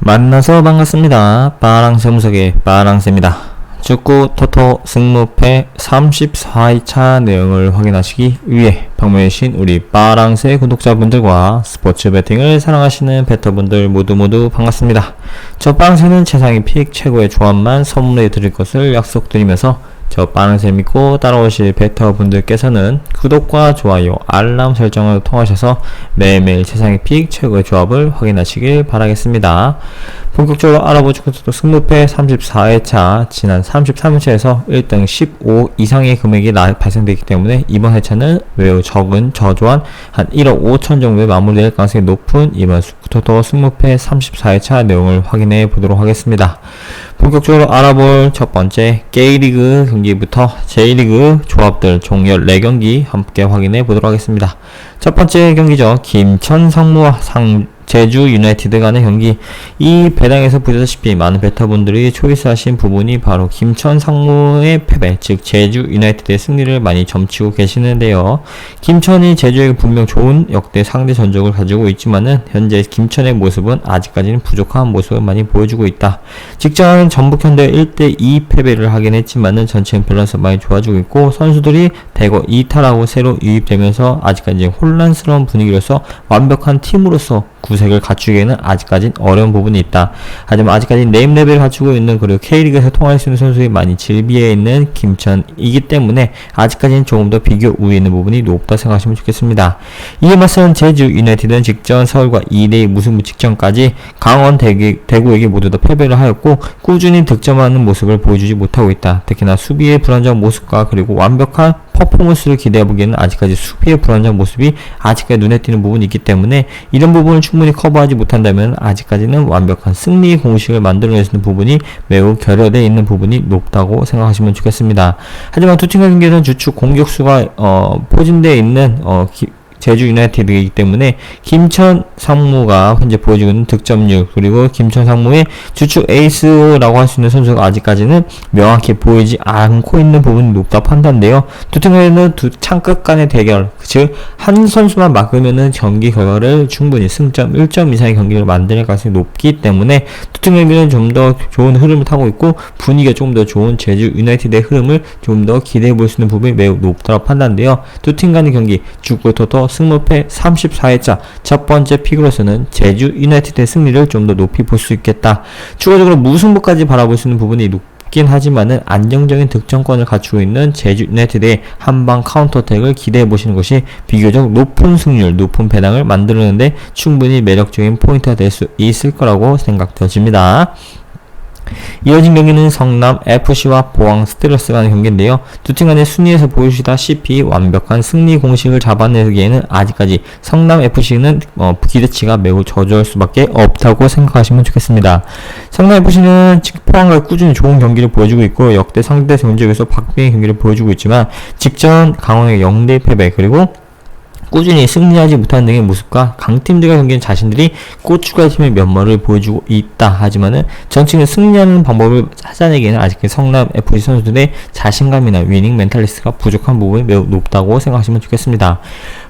만나서 반갑습니다. 빠랑세무석의 빠랑세입니다. 축구 토토 승무패 34회차 내용을 확인하시기 위해 방문해주신 우리 빠랑세 구독자분들과 스포츠 베팅을 사랑하시는 베터분들 모두 반갑습니다. 저 빠랑세는 최상위 픽 최고의 조합만 선물해 드릴 것을 약속드리면서 저 빠랑세 믿고 따라오실 베터분들께서는 구독과 좋아요, 알람 설정을 통하셔서 매일매일 최상위 픽 최고의 조합을 확인하시길 바라겠습니다. 본격적으로 알아볼 축구 토토 승무패 34회차 지난 33회차에서 1등 15 이상의 금액이 발생되기 때문에 이번 회차는 매우 적은 저조한 한 1억 5천 정도에 마무리될 가능성이 높은 이번 축구 토토 승무패 34회차 내용을 확인해 보도록 하겠습니다. 본격적으로 알아볼 첫 번째 K리그 경기부터 J리그 조합들 총 14경기 함께 확인해 보도록 하겠습니다. 첫 번째 경기죠. 김천 상무와 제주 유나이티드 간의 경기. 이 배당에서 보셨다시피 많은 베터분들이 초이스하신 부분이 바로 김천 상무의 패배, 즉 제주 유나이티드의 승리를 많이 점치고 계시는데요. 김천이 제주에게 분명 좋은 역대 상대 전적을 가지고 있지만은 현재 김천의 모습은 아직까지는 부족한 모습을 많이 보여주고 있다. 직전 전북현대 1대2 패배를 하긴 했지만은 전체 밸런스 많이 좋아지고 있고 선수들이 대거 이탈하고 새로 유입되면서 아직까지 혼란스러운 분위기로서 완벽한 팀으로서 구색을 갖추기에는 아직까진 어려운 부분이 있다. 하지만 아직까지 네임 레벨을 갖추고 있는 그리고 K리그에서 통할 수 있는 선수들이 많이 질비해 있는 김천이기 때문에 아직까지는 조금 더 비교 우위에 있는 부분이 높다 생각하시면 좋겠습니다. 이에 맞선 제주 유나이티드는 직전 서울과 2대2 무승부 직전까지 강원 대구에게 모두 다 패배를 하였고 꾸준히 득점하는 모습을 보여주지 못하고 있다. 특히나 수비의 불안정한 모습과 그리고 완벽한 퍼포먼스를 기대해보기에는 아직까지 수비의 불안정한 모습이 아직까지 눈에 띄는 부분이 있기 때문에 이런 부분을 충분히 커버하지 못한다면 아직까지는 완벽한 승리 공식을 만들어낼 수 있는 부분이 매우 결여되어 있는 부분이 높다고 생각하시면 좋겠습니다. 하지만 두 팀의 경기에서는 주축 공격수가 포진되어 있는 제주 유나이티드이기 때문에 김천 상무가 현재 보여주고 있는 득점률 그리고 김천 상무의 주축 에이스라고 할 수 있는 선수가 아직까지는 명확히 보이지 않고 있는 부분이 높다 판단돼요. 두 팀에는 두 창끝 간의 대결, 즉 한 선수만 막으면은 경기 결과를 충분히 승점 1점 이상의 경기를 만들 가능성이 높기 때문에 두 팀에게는 좀 더 좋은 흐름을 타고 있고 분위기가 좀 더 좋은 제주 유나이티드의 흐름을 좀 더 기대해 볼 수 있는 부분이 매우 높다고 판단돼요. 두 팀 간의 경기 축구 토토 승무패 34회차 첫 번째 픽으로서는 제주 유나이티드의 승리를 좀 더 높이 볼 수 있겠다. 추가적으로 무승부까지 바라볼 수 있는 부분이 높긴 하지만은 안정적인 득점권을 갖추고 있는 제주 유나이티드의 한방 카운터택을 기대해 보시는 것이 비교적 높은 승률, 높은 배당을 만들어내는데 충분히 매력적인 포인트가 될 수 있을 거라고 생각되어집니다. 이어진 경기는 성남 FC와 포항 스틸러스 간의 경기인데요. 두 팀 간의 순위에서 보여주시다시피 완벽한 승리 공식을 잡아내기에는 아직까지 성남 FC는 기대치가 매우 저조할 수밖에 없다고 생각하시면 좋겠습니다. 성남 FC는 포항과 꾸준히 좋은 경기를 보여주고 있고 역대 상대 전적에서 박빙의 경기를 보여주고 있지만 직전 강원의 0대 패배 그리고 꾸준히 승리하지 못하는 등의 모습과 강팀들과 경기는 자신들이 고추가 팀의 면모를 보여주고 있다. 하지만은 전체는 승리하는 방법을 찾아내기에는 아직 성남 FC 선수들의 자신감이나 위닝 멘탈리스트가 부족한 부분이 매우 높다고 생각하시면 좋겠습니다.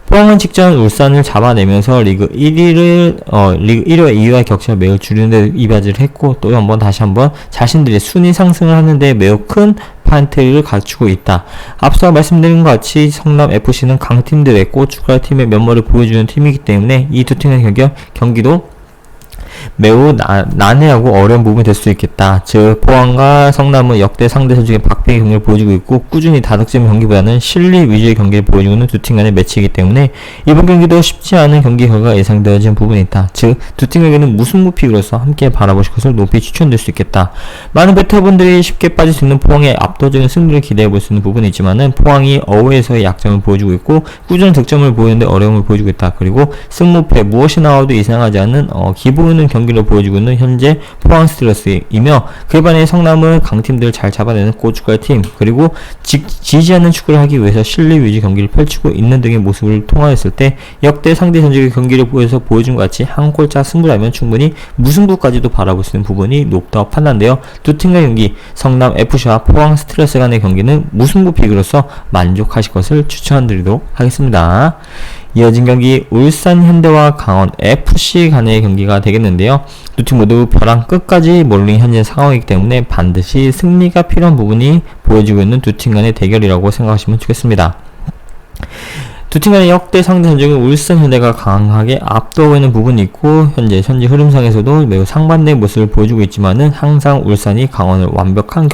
포항은 직전 울산을 잡아내면서 리그 1위와 2위와의 격차를 매우 줄이는 데 이바지를 했고 또 다시 한번 자신들의 순위 상승을 하는데 매우 큰 판테를 갖추고 있다. 앞서 말씀드린 것 같이 성남 FC는 강팀들의 고춧가루 팀의 면모를 보여주는 팀이기 때문에 이 두 팀의 경기도 매우 난해하고 어려운 부분이 될 수 있겠다. 즉 포항과 성남은 역대 상대 선수의 박빙의 경기를 보여주고 있고 꾸준히 다득점 경기보다는 실리 위주의 경기를 보여주고 있는 두 팀 간의 매치이기 때문에 이번 경기도 쉽지 않은 경기 결과가 예상되어지는 부분이 있다. 즉 두 팀에게는 무승부 픽으로서 함께 바라보실 것을 높이 추천드릴 수 있겠다. 많은 베터분들이 쉽게 빠질 수 있는 포항의 압도적인 승리를 기대해 볼 수 있는 부분이 있지만은 포항이 어웨이에서의 약점을 보여주고 있고 꾸준한 득점을 보이는데 어려움을 보여주고 있다. 그리고 승무패 무엇이 나와도 이상하지 않은 기본은 경기를 보여주고 있는 현재 포항 스틸러스이며 그에 반해 성남은 강팀들을 잘 잡아내는 고춧가루 팀 그리고 지지 않는 축구를 하기 위해서 실리 위주 경기를 펼치고 있는 등의 모습을 통하였을 때 역대 상대 전적의 경기를 보여준 것 같이 한 골차 승부라면 충분히 무승부까지도 바라볼 수 있는 부분이 높다고 판단되어 두 팀의 경기 성남 FC와 포항 스틸러스 간의 경기는 무승부 픽으로서 만족하실 것을 추천드리도록 하겠습니다. 이어진 경기 울산 현대와 강원 FC 간의 경기가 되겠는데요. 두 팀 모두 벼랑 끝까지 몰린 현재 상황이기 때문에 반드시 승리가 필요한 부분이 보여지고 있는 두 팀 간의 대결이라고 생각하시면 좋겠습니다. 두 팀 간의 역대 상대 전적은 울산 현대가 강하게 앞두고 있는 부분이 있고 현재 흐름상에서도 매우 상반된 모습을 보여주고 있지만은 항상 울산이 강원을 완벽한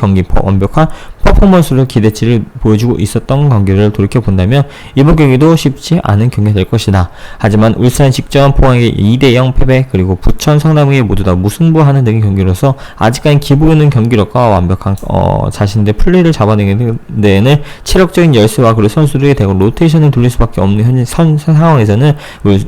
퍼포먼스로 기대치를 보여주고 있었던 경기를 돌이켜본다면 이번 경기도 쉽지 않은 경기가 될 것이다. 하지만 울산이 직전 포항에게 2대0 패배, 그리고 부천 성남에게 모두 다 무승부하는 등의 경기로서 아직까지 기복 있는 경기력과 완벽한 자신들의 플레이를 잡아내는 데에는 체력적인 열세와 그리고 선수들에게 대거 로테이션을 돌릴 수밖에 없는 현재 상황에서는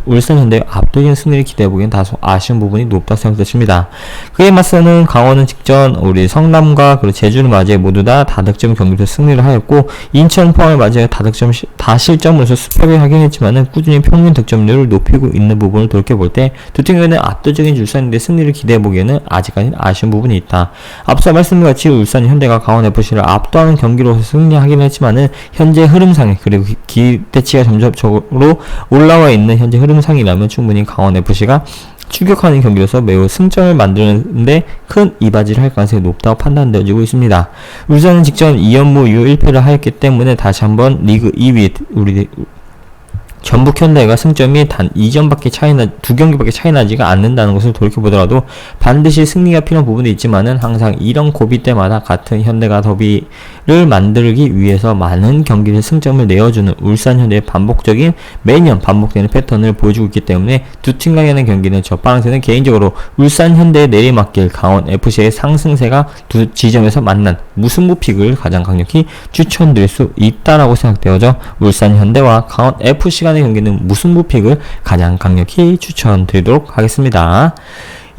울산 현대의 압도적인 승리를 기대해보기엔 다소 아쉬운 부분이 높다 생각됩니다. 그에 맞서는 강원은 직전 우리 성남과 그리고 제주를 맞이해 모두 다 다득점 경기에서 승리를 하였고, 인천 포항을 맞이해 다실점으로서 수패를 하긴 했지만은 꾸준히 평균 득점률을 높이고 있는 부분을 돌이켜볼 때 두 팀 간의 압도적인 울산인데 승리를 기대해보기에는 아직까지 아쉬운 부분이 있다. 앞서 말씀드린 울산 현대가 강원 FC를 압도하는 경기로서 승리하긴 했지만은 현재 흐름상에 그리고 기대치가 점점적으로 올라와 있는 현재 흐름상이라면 충분히 강원 FC가 추격하는 경기로서 매우 승점을 만드는데 큰 이바지를 할 가능성이 높다고 판단되어지고 있습니다. 울산은 직전 2연무 이후 1패를 하였기 때문에 다시 한번 리그 2위 우리 전북 현대가 승점이 단 2경기밖에 차이 나지가 않는다는 것을 돌이켜보더라도 반드시 승리가 필요한 부분이 있지만은 항상 이런 고비 때마다 같은 현대가 더비를 만들기 위해서 많은 경기를 승점을 내어주는 울산 현대의 매년 반복되는 패턴을 보여주고 있기 때문에 두 팀 간의 경기는 저 파랑새는 개인적으로 울산 현대의 내리막길 강원 FC의 상승세가 두 지점에서 만난 무승부 픽을 가장 강력히 추천드릴 수 있다라고 생각되어져 울산 현대와 강원 FC 간의 경기는 무승부 픽을 가장 강력히 추천드리도록 하겠습니다.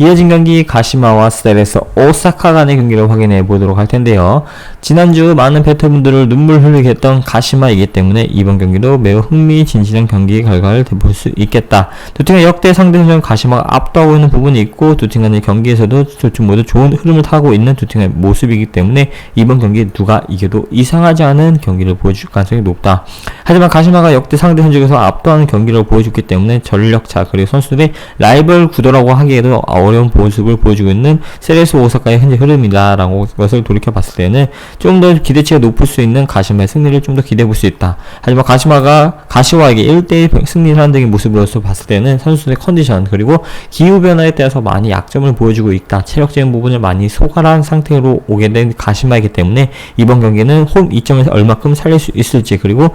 이어진 경기 가시마와 세레스 오사카 간의 경기를 확인해 보도록 할 텐데요. 지난주 많은 배터분들을 눈물 흘리게 했던 가시마이기 때문에 이번 경기도 매우 흥미진진한 경기 결과를 볼 수 있겠다. 두 팀의 역대 상대전 가시마가 압도하고 있는 부분이 있고 두 팀 간의 경기에서도 두 팀 모두 좋은 흐름을 타고 있는 두 팀의 모습이기 때문에 이번 경기 누가 이겨도 이상하지 않은 경기를 보여줄 가능성이 높다. 하지만 가시마가 역대 상대 전적에서 압도하는 경기를 보여줬기 때문에 전력차 그리고 선수들의 라이벌 구도라고 하기에도 어려운 모습을 보여주고 있는 세레스 오사카의 현재 흐름이다라고 것을 돌이켜봤을 때는 좀 더 기대치가 높을 수 있는 가시마의 승리를 좀 더 기대해볼 수 있다. 하지만 가시와에게 1대1 승리를 하는 등의 모습으로서 봤을 때는 선수들의 컨디션 그리고 기후변화에 따라서 많이 약점을 보여주고 있다. 체력적인 부분을 많이 소갈한 상태로 오게 된 가시마이기 때문에 이번 경기는 홈 2점에서 얼마큼 살릴 수 있을지 그리고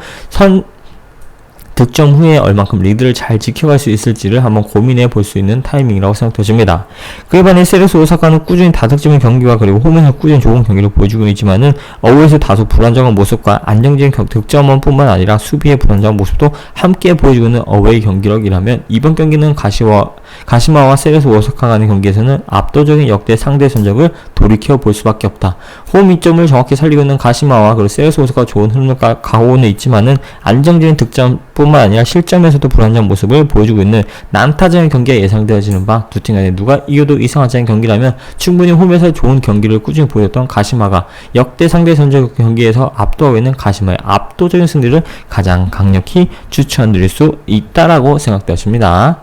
득점 후에 얼만큼 리드를 잘 지켜갈 수 있을지를 한번 고민해 볼 수 있는 타이밍이라고 생각되어집니다. 그에 반해 세레스 오사카는 꾸준히 다득점의 경기와 그리고 홈에서 꾸준히 좋은 경기를 보여주고 있지만은 어웨이에서 다소 불안정한 모습과 안정적인 득점원뿐만 아니라 수비의 불안정한 모습도 함께 보여주고 있는 어웨이 경기력이라면 이번 경기는 가시마와 세레스 오사카 간의 경기에서는 압도적인 역대 상대 전적을 돌이켜 볼 수밖에 없다. 홈 2점을 정확히 살리고 있는 가시마와 그리고 세레스 오사카가 좋은 흐름을 가고는 있지만은 안정적인 득점 뿐만 아니라 실점에서도 불안정한 모습을 보여주고 있는 난타전의 경기가 예상되어지는 바 두 팀 간에 누가 이겨도 이상하지 않은 경기라면 충분히 홈에서 좋은 경기를 꾸준히 보였던 가시마가 역대 상대 전적 경기에서 압도하고 있는 가시마의 압도적인 승리를 가장 강력히 추천드릴 수 있다라고 생각되었습니다.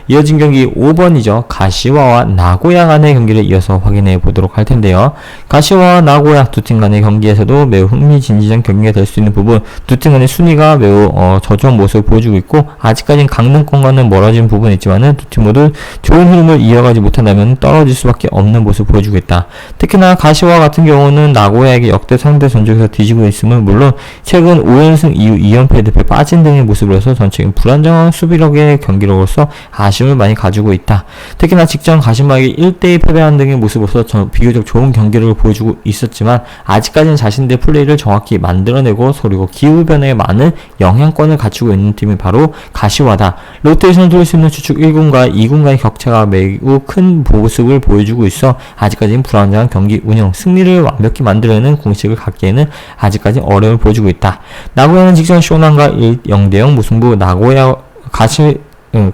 이어진 경기 5번이죠. 가시와와 나고야 간의 경기를 이어서 확인해 보도록 할 텐데요. 가시와와 나고야 두 팀 간의 경기에서도 매우 흥미진진한 경기가 될 수 있는 부분, 두 팀 간의 순위가 매우 저조한 모습을 보여주고 있고 아직까지는 강등권과는 멀어진 부분이 있지만은 두 팀 모두 좋은 흐름을 이어가지 못한다면 떨어질 수밖에 없는 모습을 보여주고 있다. 특히나 가시와 같은 경우는 나고야에게 역대 상대 전적에서 뒤지고 있음은 물론 최근 5연승 이후 2연패 늪에 빠진 등의 모습으로서 전체적인 불안정한 수비력의 경기력으로서 아쉬움을 많이 가지고 있다. 특히나 직전 가시마에게 1대2 패배한 등의 모습으로서 비교적 좋은 경기를 보여주고 있었지만 아직까지는 자신들의 플레이를 정확히 만들어내고 그리고 기후변화에 많은 영향권을 갖추고 있는 팀이 바로 가시와다. 로테이션을 돌릴 수 있는 주축 1군과 2군과의 격차가 매우 큰 모습을 보여주고 있어 아직까지는 불안정한 경기 운영, 승리를 완벽히 만들어내는 공식을 갖기에는 아직까지 어려움을 보여주고 있다. 나고야는 직전 쇼난과 0대0 무승부,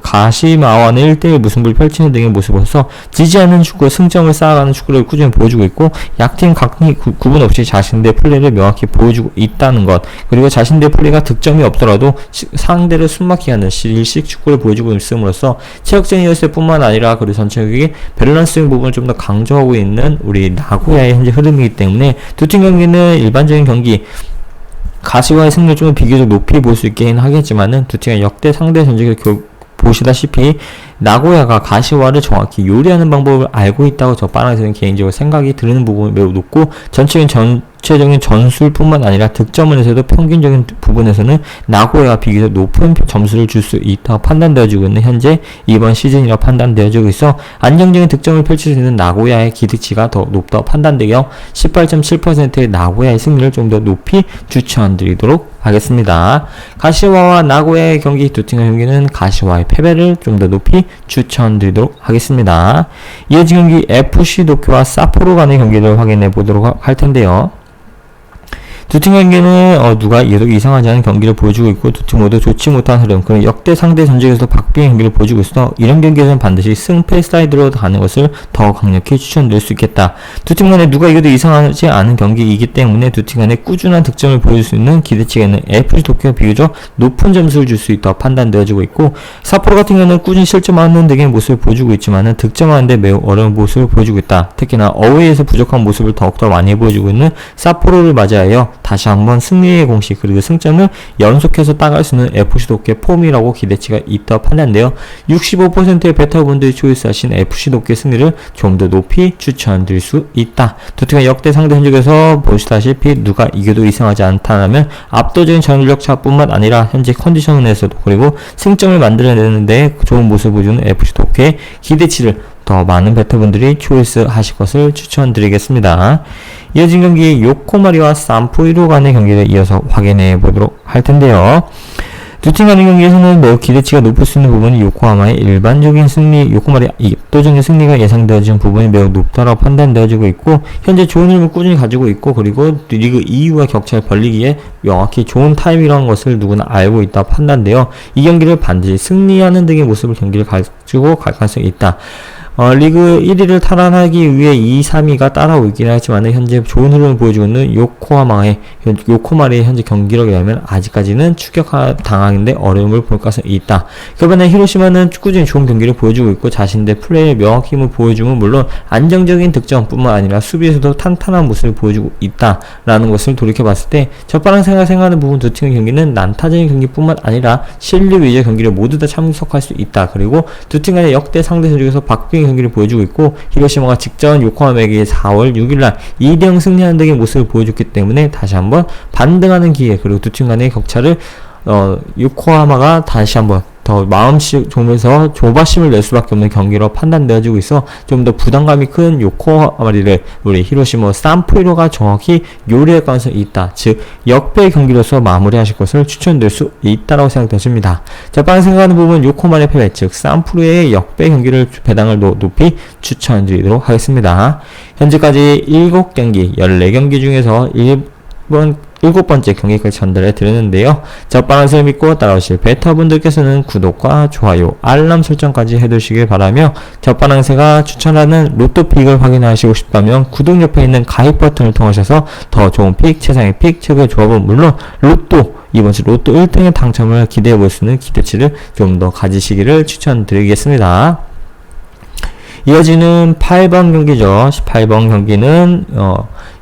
가시마와는 1대1 무승부를 펼치는 등의 모습으로서 지지 않는 축구, 승점을 쌓아가는 축구를 꾸준히 보여주고 있고 약팀, 강팀 구분 없이 자신들의 플레이를 명확히 보여주고 있다는 것, 그리고 자신들의 플레이가 득점이 없더라도 상대를 숨막히게 하는 일식 축구를 보여주고 있음으로써 체력전이었을 뿐만 아니라 그리고 전체적인 밸런스적인 부분을 좀 더 강조하고 있는 우리 나고야의 현재 흐름이기 때문에 두 팀 경기는 일반적인 경기 가시와의 승리를 좀 비교적 높이 볼 수 있긴 하겠지만은 두 팀의 역대 상대 전적을 보시다시피 나고야가 가시와를 정확히 요리하는 방법을 알고 있다고 저 빠랑에서는 개인적으로 생각이 드는 부분이 매우 높고, 전체적인 전술뿐만 아니라 득점원에서도 평균적인 부분에서는 나고야가 비교적 높은 점수를 줄 수 있다고 판단되어지고 있는 현재 이번 시즌이라 판단되어지고 있어 안정적인 득점을 펼칠 수 있는 나고야의 기대치가 더 높다고 판단되며 18.7%의 나고야의 승리를 좀 더 높이 추천드리도록 하겠습니다. 가시와와 나고야의 경기, 두 팀의 경기는 가시와의 패배를 좀 더 높이 추천드리도록 하겠습니다. 이어진 경기 FC 도쿄와 사포로 간의 경기를 확인해 보도록 할 텐데요. 두 팀 경기는 누가 이겨도 이상하지 않은 경기를 보여주고 있고 두 팀 모두 좋지 못한 흐름, 그리고 역대 상대 전적에서 박빙의 경기를 보여주고 있어 이런 경기에서는 반드시 승패 사이드로 가는 것을 더 강력히 추천드릴 수 있겠다. 두 팀 간에 누가 이겨도 이상하지 않은 경기이기 때문에 두 팀 간에 꾸준한 득점을 보여줄 수 있는 기대치가 있는 FC 도쿄가 비교적 높은 점수를 줄 수 있다고 판단되어지고 있고, 사포로 같은 경우는 꾸준히 실점하는 등의 모습을 보여주고 있지만은 득점하는데 매우 어려운 모습을 보여주고 있다. 특히나 어웨이에서 부족한 모습을 더욱더 많이 보여주고 있는 사포로를 맞이하여 다시 한번 승리의 공식, 그리고 승점을 연속해서 따갈 수 있는 FC 도쿄의 폼이라고 기대치가 있다고 판단되어 65%의 베터분들이 초이스하신 FC 도쿄의 승리를 좀 더 높이 추천드릴 수 있다. 두 팀의 역대 상대 현적에서 보시다시피 누가 이겨도 이상하지 않다면 압도적인 전력 차뿐만 아니라 현재 컨디션에서도 그리고 승점을 만들어내는데 좋은 모습을 보여주는 FC 도쿄의 기대치를 더 많은 베터분들이 초이스 하실 것을 추천드리겠습니다. 이어진 경기 요코마리와 산포이로 간의 경기를 이어서 확인해 보도록 할 텐데요. 두 팀 간의 경기에서는 매우 기대치가 높을 수 있는 부분이 요코하마의 일반적인 승리, 요코마리 압도적인 승리가 예상되어지는 부분이 매우 높다고 판단되어지고 있고, 현재 좋은 흐름을 꾸준히 가지고 있고, 그리고 리그 2위와 격차를 벌리기에 명확히 좋은 타임이라는 것을 누구나 알고 있다 판단되어 이 경기를 반드시 승리하는 등의 모습을 경기를 가지고 갈 가능성이 있다. 리그 1위를 탈환하기 위해 2, 3위가 따라오고 있긴 하지만 현재 좋은 흐름을 보여주고 있는 요코마리의 현재 경기력이라면 아직까지는 당하는데 어려움을 볼 가능성이 있다. 그반면 히로시마는 꾸준히 좋은 경기를 보여주고 있고 자신들의 플레이의 명확히 힘을 보여주면 물론 안정적인 득점뿐만 아니라 수비에서도 탄탄한 모습을 보여주고 있다라는 것을 돌이켜봤을 때 첫바랑 생각하는 부분 두 팀의 경기는 난타적인 경기뿐만 아니라 실력 위주의 경기를 모두 다 참석할 수 있다. 그리고 두 팀 간의 역대 상대 전적에서 박빙 경기를 보여주고 있고 히로시마가 직전 요코하마에게 4월 6일날 2대0 승리하는 등의 모습을 보여줬기 때문에 다시 한번 반등하는 기회, 그리고 두 팀 간의 격차를 요코하마가 다시 한번 더 마음씩 조면서 조바심을 낼 수밖에 없는 경기로 판단되어지고 있어 좀 더 부담감이 큰 요코하마리를 우리 히로시마 산포이로가 정확히 요리할 가능성이 있다. 즉 역배 경기로서 마무리하실 것을 추천드릴 수 있다라고 생각되십니다. 자, 빠른 생각하는 부분 요코하마의 패배, 즉 산포이로의 역배 경기를 배당을 높이 추천드리도록 하겠습니다. 현재까지 7경기 14경기 중에서 7번째 경기까지 전달해 드렸는데요. 적방한을 믿고 따라오실 베타분들께서는 구독과 좋아요, 알람 설정까지 해두시길 바라며 적방한세가 추천하는 로또 픽을 확인하시고 싶다면 구독 옆에 있는 가입 버튼을 통하셔서 더 좋은 픽, 최상의 픽, 최고의 조합은 물론 이번 주 로또 1등의 당첨을 기대해 볼 수 있는 기대치를 좀 더 가지시기를 추천드리겠습니다. 이어지는 8번 경기죠. 18번 경기는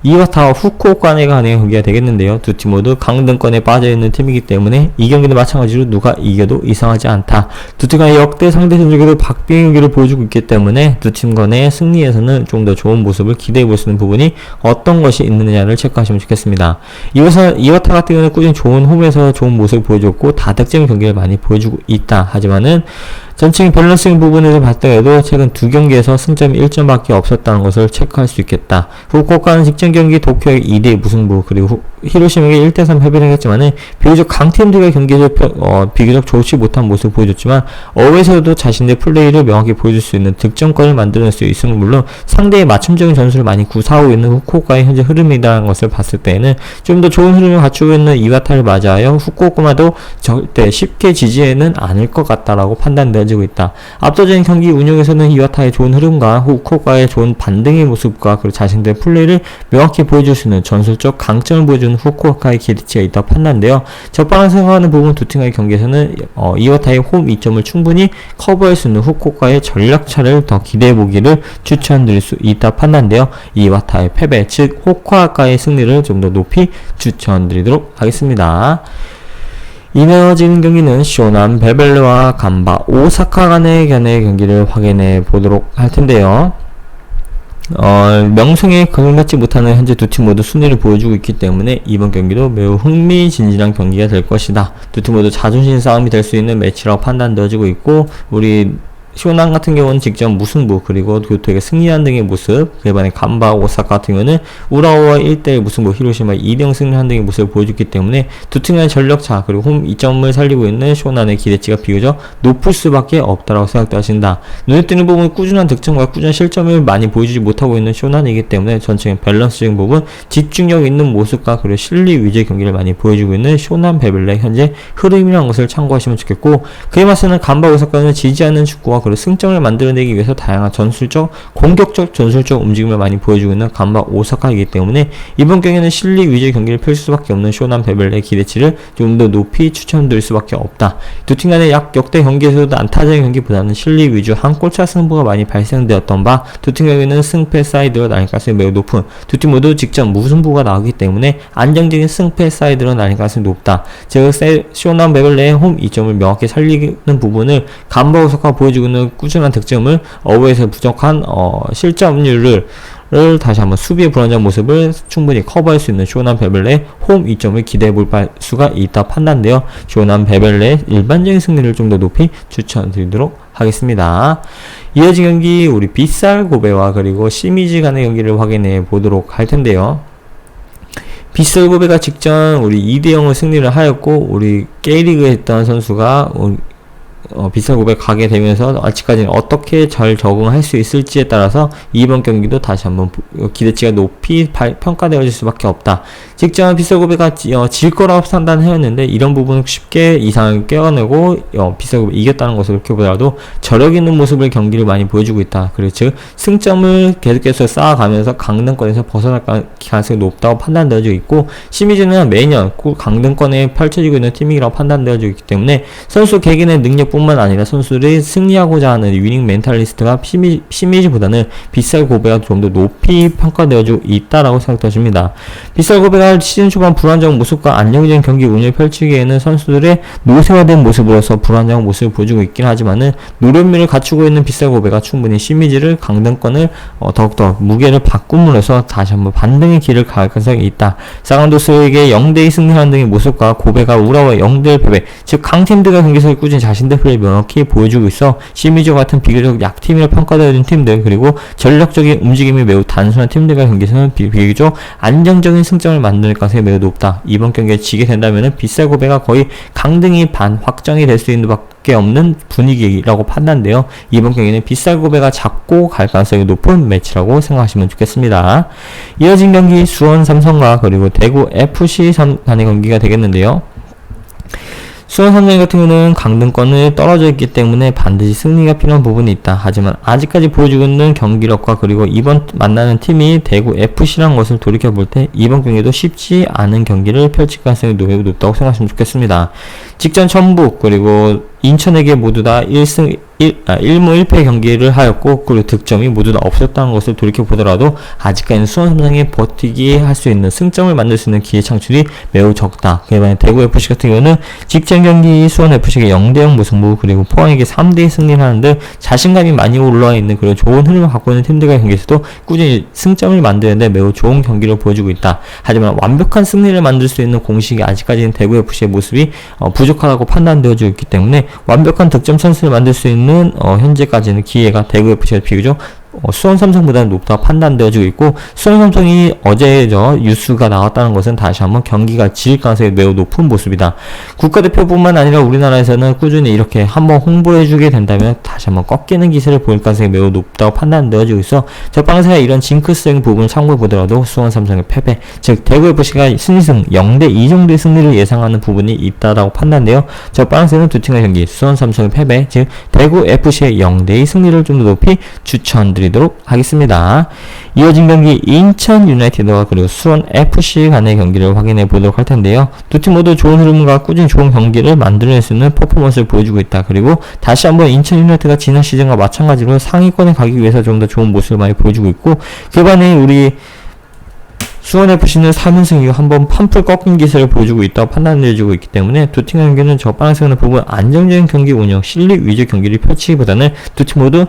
이와타와 후쿠오카에 간의 경기가 되겠는데요. 두 팀 모두 강등권에 빠져있는 팀이기 때문에 이 경기도 마찬가지로 누가 이겨도 이상하지 않다. 두 팀 간의 역대 상대 전적에도 박빙 경기를 보여주고 있기 때문에 두 팀 간의 승리에서는 좀 더 좋은 모습을 기대해 볼 수 있는 부분이 어떤 것이 있느냐를 체크하시면 좋겠습니다. 이와타 같은 경우는 꾸준히 좋은 홈에서 좋은 모습을 보여줬고 다득점 경기를 많이 보여주고 있다. 하지만은 전체적인 밸런싱 부분에서 봤을 때도 최근 두 경기에서 승점이 1점밖에 없었다는 것을 체크할 수 있겠다. 후쿠오카는 직전 경기 도쿄의 2대2 무승부, 그리고 히로시마에게 1대3 패배를 했지만은 비교적 강팀들과 경기에서 비교적 좋지 못한 모습을 보여줬지만 어웨이에서도 자신의 플레이를 명확히 보여줄 수 있는 득점권을 만들어낼 수 있음은 물론 상대의 맞춤적인 전술을 많이 구사하고 있는 후쿠오카의 현재 흐름이라는 것을 봤을 때에는 좀 더 좋은 흐름을 갖추고 있는 이와타를 맞이하여 후쿠오카마도 절대 쉽게 지지에는 않을 것 같다라고 판단되어지고 있다. 앞서진 경기 운영에서는 이와타의 좋은 흐름과 후쿠오카의 좋은 반등의 모습과 그리고 자신들의 플레이를 명확히 보여줄 수 있는 전술적 강점을 보여주는 후쿠오카의 기대치가 있다고 판단돼요. 적반하장 생각하는 부분 두 팀의 경기에서는 이와타의 홈 2점을 충분히 커버할 수 있는 후쿠오카의 전략차를 더 기대해보기를 추천드릴 수 있다 판단돼요. 이와타의 패배, 즉 후쿠오카의 승리를 좀 더 높이 추천드리도록 하겠습니다. 이어지는 경기는 쇼난 베벨레와 간바 오사카 간의 경기를 확인해 보도록 할 텐데요. 명성에 거론받지 못하는 현재 두 팀 모두 순위를 보여주고 있기 때문에 이번 경기도 매우 흥미진진한 경기가 될 것이다. 두 팀 모두 자존심 싸움이 될 수 있는 매치라고 판단되어지고 있고, 우리 쇼난 같은 경우는 직접 무승부, 그리고 교토에게 승리한 등의 모습, 그에 반해 간바 오사카 같은 경우는 우라오와 1대1 무승부, 히로시마 2대0 승리한 등의 모습을 보여줬기 때문에 두 팀의 전력차 그리고 홈 2점을 살리고 있는 쇼난의 기대치가 비교적 높을 수밖에 없다라고 생각되신다. 눈에 띄는 부분은 꾸준한 득점과 꾸준한 실점을 많이 보여주지 못하고 있는 쇼난이기 때문에 전체적인 밸런스적인 부분, 집중력 있는 모습과 그리고 실리 위주의 경기를 많이 보여주고 있는 쇼난 베벨레 현재 흐름이라는 것을 참고하시면 좋겠고, 그에 맞서는 간바 오사카는 지지 않는 축구와 그리고 승점을 만들어내기 위해서 다양한 전술적, 공격적, 전술적 움직임을 많이 보여주고 있는 간바 오사카이기 때문에 이번 경기는 실리 위주의 경기를 펼칠 수밖에 없는 쇼난 베벨레의 기대치를 좀 더 높이 추천드릴 수밖에 없다. 두 팀 간의 약 역대 경기에서도 안타적인 경기보다는 실리 위주 한 골차 승부가 많이 발생되었던 바, 두 팀 경기는 승패 사이드로 나뉠 가능성이 매우 높은, 두 팀 모두 직접 무승부가 나오기 때문에 안정적인 승패 사이드로 나뉠 가능성이 높다. 즉 쇼난 베벨레의 홈 2점을 명확히 살리는 부분을 간바 오사카가 보여주고 있는 꾸준한 득점을 어웨이에서 부족한 실점률을 다시 한번 수비의 불안정한 모습을 충분히 커버할 수 있는 쇼난 베벨레의 홈 2점을 기대해 볼 수가 있다 판단되어 쇼난 베벨레의 일반적인 승리를 좀 더 높이 추천드리도록 하겠습니다. 이어진 경기 우리 빗살 고베와 그리고 시미즈 간의 경기를 확인해 보도록 할 텐데요. 빗살 고베가 직전 우리 2대0을 승리를 하였고, 우리 K리그에 있던 선수가 빗살 고베 가게 되면서 아직까지는 어떻게 잘 적응할 수 있을지에 따라서 이번 경기도 다시 한번 기대치가 높이 평가되어질 수밖에 없다. 직전 빗살 고베가 질 거라고 판단했는데 이런 부분을 쉽게 이상을 깨어내고 빗살 고베 이겼다는 것을 이렇게 보더라도 저력 있는 모습을 경기를 많이 보여주고 있다. 그리고 즉 승점을 계속해서 쌓아가면서 강등권에서 벗어날 가능성이 높다고 판단되어지고 있고, 시미즈는 매년 강등권에 펼쳐지고 있는 팀이라고 판단되어지고 있기 때문에 선수 개개인의 능력 뿐만 아니라 선수들이 승리하고자 하는 위닝 멘탈리스트가 시미즈보다는 빗살 고베가 좀 더 높이 평가되어지고 있다라고 생각되어집니다. 빗살 고베가 시즌 초반 불안정한 모습과 안정적인 경기 운영을 펼치기에는 선수들의 노쇠화된 모습으로서 불안정한 모습을 보여주고 있긴 하지만은 노련미를 갖추고 있는 빗살 고베가 충분히 시미즈를 강등권을 더욱더 무게를 바꿈으로써 다시 한번 반등의 길을 갈 가능성이 있다. 사강도스에게 0대2 승리하는 등의 모습과 고베가 우라와 0대1 패배, 즉 강팀들과 경기에서 꾸준히 자신들 플레이 명확히 보여주고 있어 시미즈 같은 비교적 약팀이라 평가되어진 팀들, 그리고 전력적인 움직임이 매우 단순한 팀들과 경기에서는 비교적 안정적인 승점을 만들 가능성이 매우 높다. 이번 경기에 지게 된다면 빗살 고베가 거의 강등이 확정이 될 수 있는 밖에 없는 분위기라고 판단돼요. 이번 경기는 빗살 고베가 잡고 갈 가능성이 높은 매치라고 생각하시면 좋겠습니다. 이어진 경기 수원 삼성과 그리고 대구 FC 간의 경기가 되겠는데요. 수원 삼성 같은 경우는 강등권에 떨어져 있기 때문에 반드시 승리가 필요한 부분이 있다. 하지만 아직까지 보여주고 있는 경기력과 그리고 이번 만나는 팀이 대구 FC라는 것을 돌이켜볼 때 이번 경기도 쉽지 않은 경기를 펼칠 가능성이 매우 높다고 생각하시면 좋겠습니다. 직전 전북 그리고 인천에게 모두 다 1무 1패 경기를 하였고, 그리고 득점이 모두 다 없었다는 것을 돌이켜보더라도 아직까지는 수원 삼성이 버티기 할 수 있는 승점을 만들 수 있는 기회 창출이 매우 적다. 그에 반해 대구 FC 같은 경우는 직전 경기 수원 FC에게 0대0 무승부, 그리고 포항에게 3대2 승리를 하는데 자신감이 많이 올라와 있는 그런 좋은 흐름을 갖고 있는 팀들과 경기에서도 꾸준히 승점을 만드는데 매우 좋은 경기를 보여주고 있다. 하지만 완벽한 승리를 만들 수 있는 공식이 아직까지는 대구 FC의 모습이 부족하다고 판단되어지고 있기 때문에 완벽한 득점 찬스를 만들 수 있는 현재까지는 기회가 대구 FC가 비교적 수원 삼성보다는 높다 판단되어지고 있고, 수원 삼성이 어제 뉴스가 나왔다는 것은 다시 한번 경기가 질 가능성이 매우 높은 모습이다. 국가대표뿐만 아니라 우리나라에서는 꾸준히 이렇게 한번 홍보해주게 된다면 다시 한번 꺾이는 기세를 보일 가능성이 매우 높다고 판단되어지고 있어 저빵세가 이런 징크스적인 부분을 참고해 보더라도 수원 삼성의 패배, 즉 대구 FC가 승리승 0대2 정도의 승리를 예상하는 부분이 있다라고 판단되어 저빵세는 두 팀의 경기 수원 삼성의 패배, 즉 대구 FC의 0대2 승리를 좀 더 높이 추천드리도록 하겠습니다. 이어진 경기 인천 유나이티드와 그리고 수원 FC 간의 경기를 확인해 보도록 할 텐데요. 두 팀 모두 좋은 흐름과 꾸준히 좋은 경기를 만들어낼 수 있는 퍼포먼스를 보여주고 있다. 그리고 다시 한번 인천 유나이티드가 지난 시즌과 마찬가지로 상위권에 가기 위해서 좀 더 좋은 모습을 많이 보여주고 있고, 그 반에 우리 수원FC는 3연승 이후 한번 판풀 꺾인 기세를 보여주고 있다고 판단해주고 있기 때문에 두 팀의 경기는 저방에서는 부분 안정적인 경기 운영, 실력 위주 경기를 펼치기보다는 두 팀 모두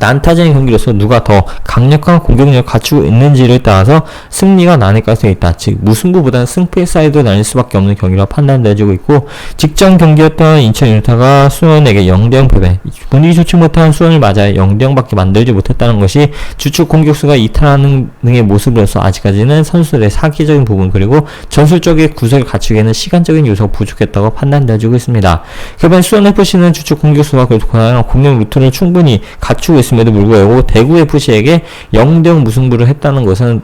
난타전의 경기로서 누가 더 강력한 공격력을 갖추고 있는지를 따라서 승리가 나뉠 가능성이 있다. 즉 무승부보다는 승패 사이드로 나뉠 수밖에 없는 경기라 판단되어지고 있고, 직전 경기였던 인천 유나이티드가 수원에게 0대0 패배, 분위기 좋지 못한 수원을 맞아 0대0밖에 만들지 못했다는 것이 주축 공격수가 이탈하는 등의 모습으로서 아직까지는 선수들의 사기적인 부분 그리고 전술적인 구석을 갖추기에는 시간적인 요소가 부족했다고 판단되어지고 있습니다. 그반 수원FC는 주축 공격수가 그래도 다양한 공격 루트를 충분히 갖추고 있음에도 불구하고 대구 FC에게 0대0 무승부를 했다는 것은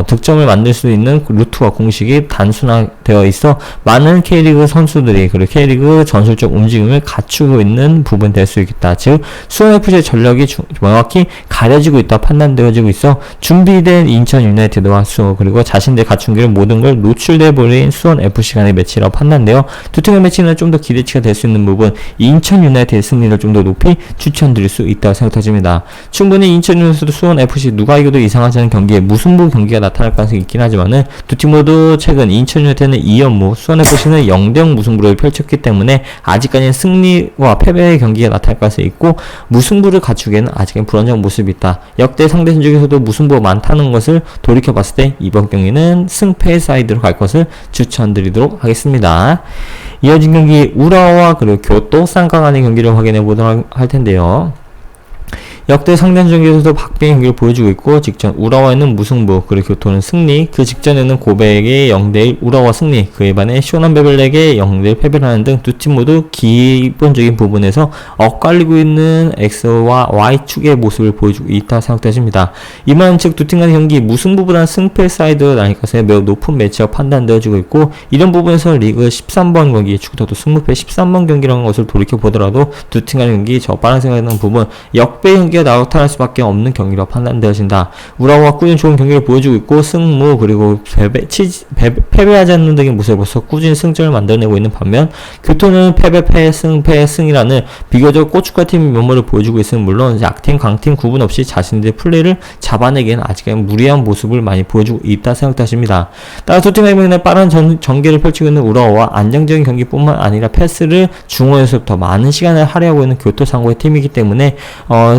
득점을 만들 수 있는 루트와 공식이 단순화되어 있어 많은 K리그 선수들이 그리고 K리그 전술적 움직임을 갖추고 있는 부분 될 수 있겠다. 즉 수원FC의 전력이 정확히 가려지고 있다 판단되어지고 있어 준비된 인천 유나이티드와 그리고 자신들 갖춘 길 모든 걸 노출돼 버린 수원FC 간의 매치라고 판단되어 두 팀의 매치는 좀 더 기대치가 될 수 있는 부분 인천 유나이티드의 승리를 좀 더 높이 추천드릴 수 있다고 생각됩니다. 충분히 인천 유나이티드 수원FC 누가 이겨도 이상하지 않은 경기에 무승부 경기가 나타날 가능성이 있긴 하지만은 두 팀 모두 최근 인천 유나이티드는 2연무, 수원FC는 0대0 무승부를 펼쳤기 때문에 아직까지는 승리와 패배의 경기가 나타날 가능성이 있고 무승부를 갖추기에는 아직은 불안정한 모습이 있다. 역대 상대 선 중에서도 무승부가 많다는 것을 돌이켜봤을 때 이번 경기는 승패 사이드로 갈 것을 추천드리도록 하겠습니다. 이어진 경기 우라와 그리고 교토 쌍가 간의 경기를 확인해 보도록 할 텐데요. 역대 상대전 경기에서도 박빙의 경기를 보여주고 있고, 직전 우라와에는 무승부 그리고 교토는 승리, 그 직전에는 고백의 0대1 우라와 승리, 그에 반해 쇼남베벨렉의 0대1 패배를 하는 등 두 팀 모두 기본적인 부분에서 엇갈리고 있는 X와 Y축의 모습을 보여주고 있다 생각되십니다. 이만 즉 두 팀 간의 경기 무승부보다는 승패 사이드로 나뉠 것에 매우 높은 매치가 판단되어지고 있고, 이런 부분에서 리그 13번 경기, 축구도 승무패 13번 경기라는 것을 돌이켜보더라도 두 팀 간의 경기 저 빠른 생각하는 부분 역배 경기 나타날 수밖에 없는 경기로 판단되어진다. 우라와 꾸준히 좋은 경기를 보여주고 있고 승무 그리고 패배하지 않는 등의 모습으로서 꾸준히 승점을 만들어내고 있는 반면 교토는 패승이라는 비교적 고춧가루 팀의 면모를 보여주고 있으면 물론 약팀 강팀 구분 없이 자신들의 플레이를 잡아내기에는 아직은 무리한 모습을 많이 보여주고 있다 생각하십니다. 따라서 두 팀의 경기는 빠른 전개를 펼치고 있는 우라와 안정적인 경기뿐만 아니라 패스를 중원에서부터 많은 시간을 할애하고 있는 교토상고의 팀이기 때문에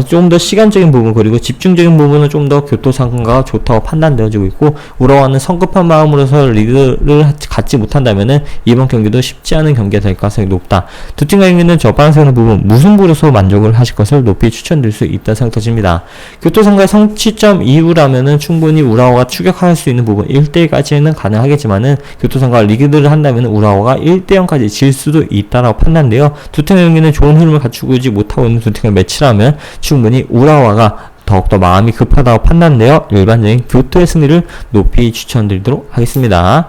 좀 더 시간적인 부분 그리고 집중적인 부분은 좀 더 교토상가가 좋다고 판단되어지고 있고, 우라와는 성급한 마음으로서 리드를 갖지 못한다면은 이번 경기도 쉽지 않은 경기가 될 가능성이 높다. 두 팀 경기는 저방에서는 부분 무승부로서 만족을 하실 것을 높이 추천드릴 수 있다 생각되십니다. 교토상가의 성취점 이후라면은 충분히 우라와가 추격할 수 있는 부분 1대1까지는 가능하겠지만은 교토상가가 리드를 한다면 우라와가 1대0까지 질 수도 있다라고 판단되어 두 팀의 경기는 좋은 흐름을 갖추지 못하고 있는 두 팀의 매치라면 충분히 우라와가 더욱더 마음이 급하다고 판단되어 일반적인 교토의 승리를 높이 추천드리도록 하겠습니다.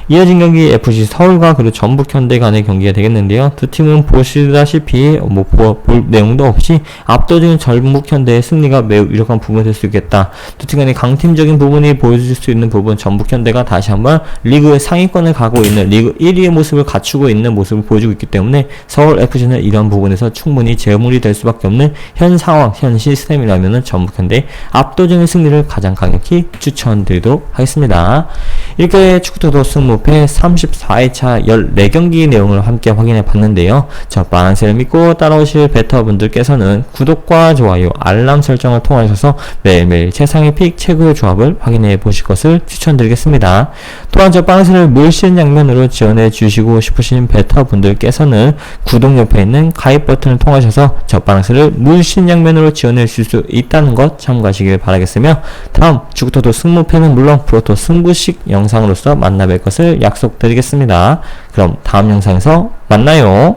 이어진 경기 FC 서울과 그리고 전북현대 간의 경기가 되겠는데요. 두 팀은 보시다시피 볼 내용도 없이 압도적인 전북현대의 승리가 매우 유력한 부분이 될 수 있겠다. 두 팀 간의 강팀적인 부분이 보여줄 수 있는 부분, 전북현대가 다시 한번 리그의 상위권을 가고 있는 리그 1위의 모습을 갖추고 있는 모습을 보여주고 있기 때문에 서울FC는 이런 부분에서 충분히 재물이 될 수밖에 없는 현 상황, 현 시스템이라면은 전북현대 압도적인 승리를 가장 강력히 추천드리도록 하겠습니다. 이렇게 축구토토 승무패 34회차 14경기 내용을 함께 확인해 봤는데요. 저 빠랑새를 믿고 따라오실 베터분들께서는 구독과 좋아요, 알람 설정을 통하셔서 매일매일 최상의 픽 최고의 조합을 확인해 보실 것을 추천드리겠습니다. 또한 저 빠랑새를 물씬 양면으로 지원해 주시고 싶으신 베터분들께서는 구독 옆에 있는 가입 버튼을 통하셔서 저 빠랑새를 물씬 양면으로 지원해 주실 수 있다는 것 참고하시길 바라겠으며, 다음 축구토토 승무패는 물론 프로토 승부식 영상으로서 만나뵐 것을 약속드리겠습니다. 그럼 다음 영상에서 만나요.